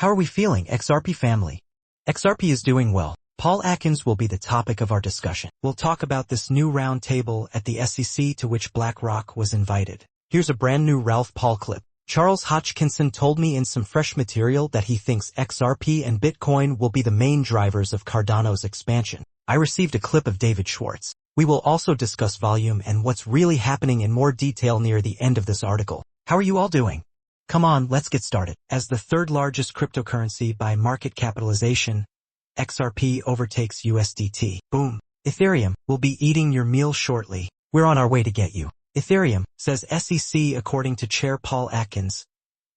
How are we feeling, XRP family? XRP is doing well. Paul Atkins will be the topic of our discussion. We'll talk about this new round table at the SEC to which BlackRock was invited. Here's a brand new Ralph Paul clip. Charles Hodgkinson told me in some fresh material that he thinks XRP and Bitcoin will be the main drivers of Cardano's expansion. I received a clip of David Schwartz. We will also discuss volume and what's really happening in more detail near the end of this article. How are you all doing? Come on, let's get started. As the third largest cryptocurrency by market capitalization, XRP overtakes USDT. Boom. Ethereum will be eating your meal shortly. We're on our way to get you. Ethereum, says SEC according to Chair Paul Atkins,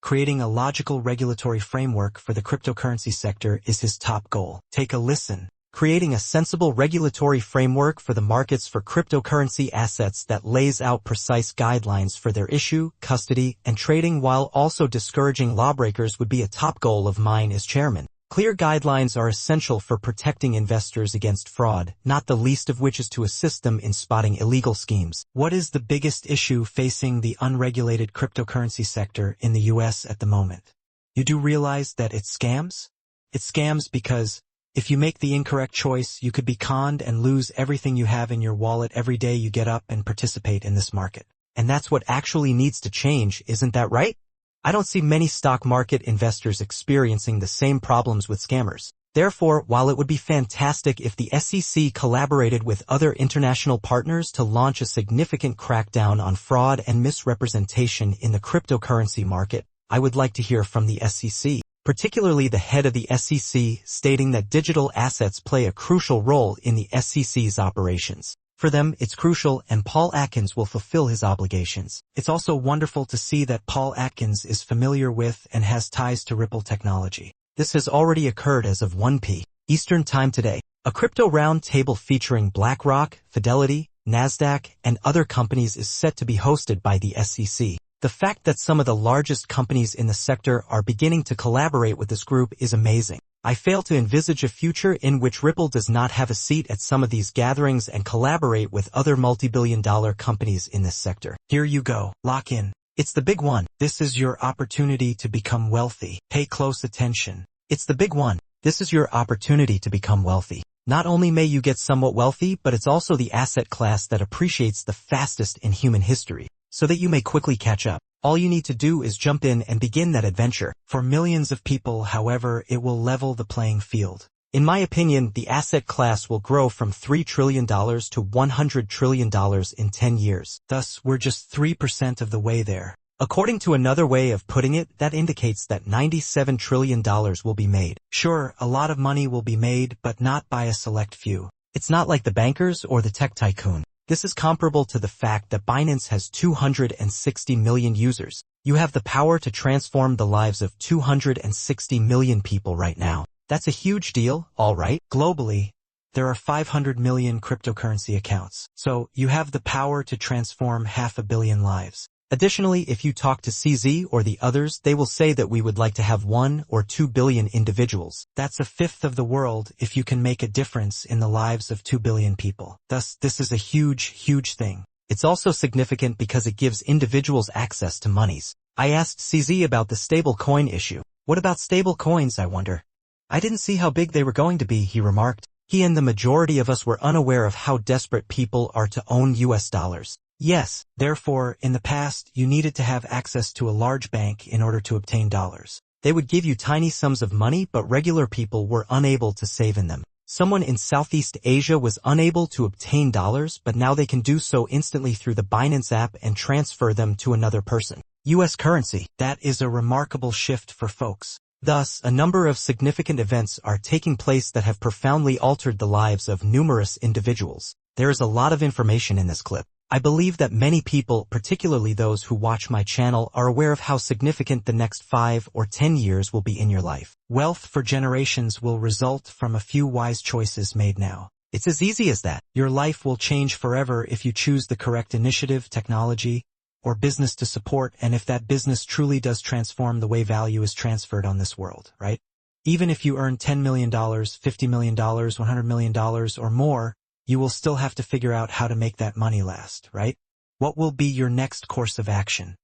creating a logical regulatory framework for the cryptocurrency sector is his top goal. Take a listen. Creating a sensible regulatory framework for the markets for cryptocurrency assets that lays out precise guidelines for their issue, custody, and trading while also discouraging lawbreakers would be a top goal of mine as chairman. Clear guidelines are essential for protecting investors against fraud, not the least of which is to assist them in spotting illegal schemes. What is the biggest issue facing the unregulated cryptocurrency sector in the US at the moment? You do realize that it's scams? It's scams because if you make the incorrect choice, you could be conned and lose everything you have in your wallet every day you get up and participate in this market. And that's what actually needs to change, isn't that right? I don't see many stock market investors experiencing the same problems with scammers. Therefore, while it would be fantastic if the SEC collaborated with other international partners to launch a significant crackdown on fraud and misrepresentation in the cryptocurrency market, I would like to hear from the SEC. Particularly the head of the SEC, stating that digital assets play a crucial role in the SEC's operations. For them, it's crucial, and Paul Atkins will fulfill his obligations. It's also wonderful to see that Paul Atkins is familiar with and has ties to Ripple technology. This has already occurred as of 1 p. Eastern Time today. A crypto round table featuring BlackRock, Fidelity, Nasdaq, and other companies is set to be hosted by the SEC. The fact that some of the largest companies in the sector are beginning to collaborate with this group is amazing. I fail to envisage a future in which Ripple does not have a seat at some of these gatherings and collaborate with other multi-billion-dollar companies in this sector. Here you go. Lock in. It's the big one. This is your opportunity to become wealthy. Pay close attention. It's the big one. This is your opportunity to become wealthy. Not only may you get somewhat wealthy, but it's also the asset class that appreciates the fastest in human history, so that you may quickly catch up. All you need to do is jump in and begin that adventure. For millions of people, however, it will level the playing field. In my opinion, the asset class will grow from $3 trillion to $100 trillion in 10 years. Thus, we're just 3% of the way there. According to another way of putting it, that indicates that $97 trillion will be made. Sure, a lot of money will be made, but not by a select few. It's not like the bankers or the tech tycoon. This is comparable to the fact that Binance has 260 million users. You have the power to transform the lives of 260 million people right now. That's a huge deal, all right? Globally, there are 500 million cryptocurrency accounts. So you have the power to transform 500 million lives. Additionally, if you talk to CZ or the others, they will say that we would like to have 1 or 2 billion individuals. That's a fifth of the world if you can make a difference in the lives of 2 billion people. Thus, this is a huge, huge thing. It's also significant because it gives individuals access to monies. I asked CZ about the stable coin issue. What about stable coins, I wonder? I didn't see how big they were going to be, he remarked. He and the majority of us were unaware of how desperate people are to own US dollars. Yes, therefore, in the past, you needed to have access to a large bank in order to obtain dollars. They would give you tiny sums of money, but regular people were unable to save in them. Someone in Southeast Asia was unable to obtain dollars, but now they can do so instantly through the Binance app and transfer them to another person. US currency. That is a remarkable shift for folks. Thus, a number of significant events are taking place that have profoundly altered the lives of numerous individuals. There is a lot of information in this clip. I believe that many people, particularly those who watch my channel, are aware of how significant the next 5 or 10 years will be in your life. Wealth for generations will result from a few wise choices made now. It's as easy as that. Your life will change forever if you choose the correct initiative, technology, or business to support, and if that business truly does transform the way value is transferred on this world, right? Even if you earn $10 million, $50 million, $100 million, or more, you will still have to figure out how to make that money last, right? What will be your next course of action?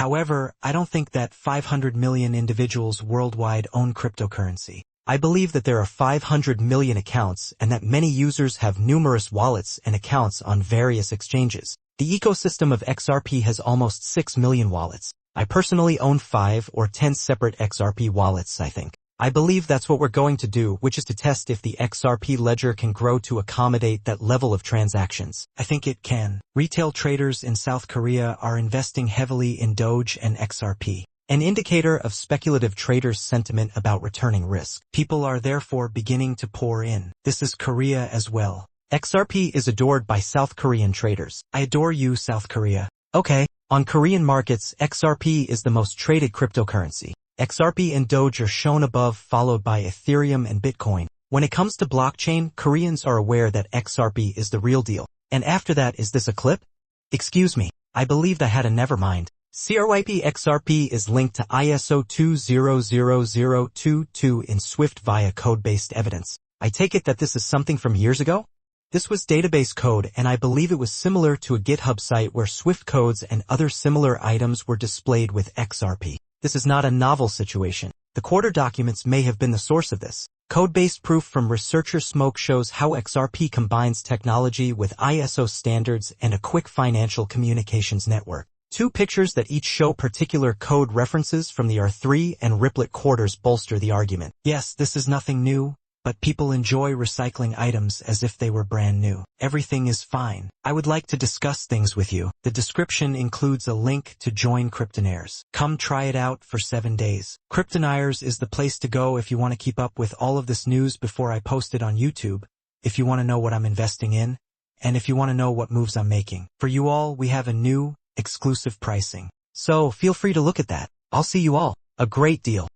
However, I don't think that 500 million individuals worldwide own cryptocurrency. I believe that there are 500 million accounts and that many users have numerous wallets and accounts on various exchanges. The ecosystem of XRP has almost 6 million wallets. I personally own 5 or 10 separate XRP wallets, I think. I believe that's what we're going to do, which is to test if the XRP ledger can grow to accommodate that level of transactions. I think it can. Retail traders in South Korea are investing heavily in Doge and XRP, an indicator of speculative traders' sentiment about returning risk. People are therefore beginning to pour in. This is Korea as well. XRP is adored by South Korean traders. I adore you, South Korea. Okay. On Korean markets, XRP is the most traded cryptocurrency. XRP and Doge are shown above, followed by Ethereum and Bitcoin. When it comes to blockchain, Koreans are aware that XRP is the real deal. And after that, is this a clip? Excuse me, I believed I had a never mind. CRYP XRP is linked to ISO 200022 in Swift via code-based evidence. I take it that this is something from years ago? This was database code, and I believe it was similar to a GitHub site where Swift codes and other similar items were displayed with XRP. This is not a novel situation. The quarter documents may have been the source of this. Code-based proof from researcher Smoke shows how XRP combines technology with ISO standards and a quick financial communications network. 2 pictures that each show particular code references from the R3 and Riplet quarters bolster the argument. Yes, this is nothing new, but people enjoy recycling items as if they were brand new. Everything is fine. I would like to discuss things with you. The description includes a link to join Kryptonaires. Come try it out for 7 days. Kryptonaires is the place to go if you want to keep up with all of this news before I post it on YouTube, if you want to know what I'm investing in, and if you want to know what moves I'm making. For you all, we have a new, exclusive pricing. So feel free to look at that. I'll see you all. A great deal.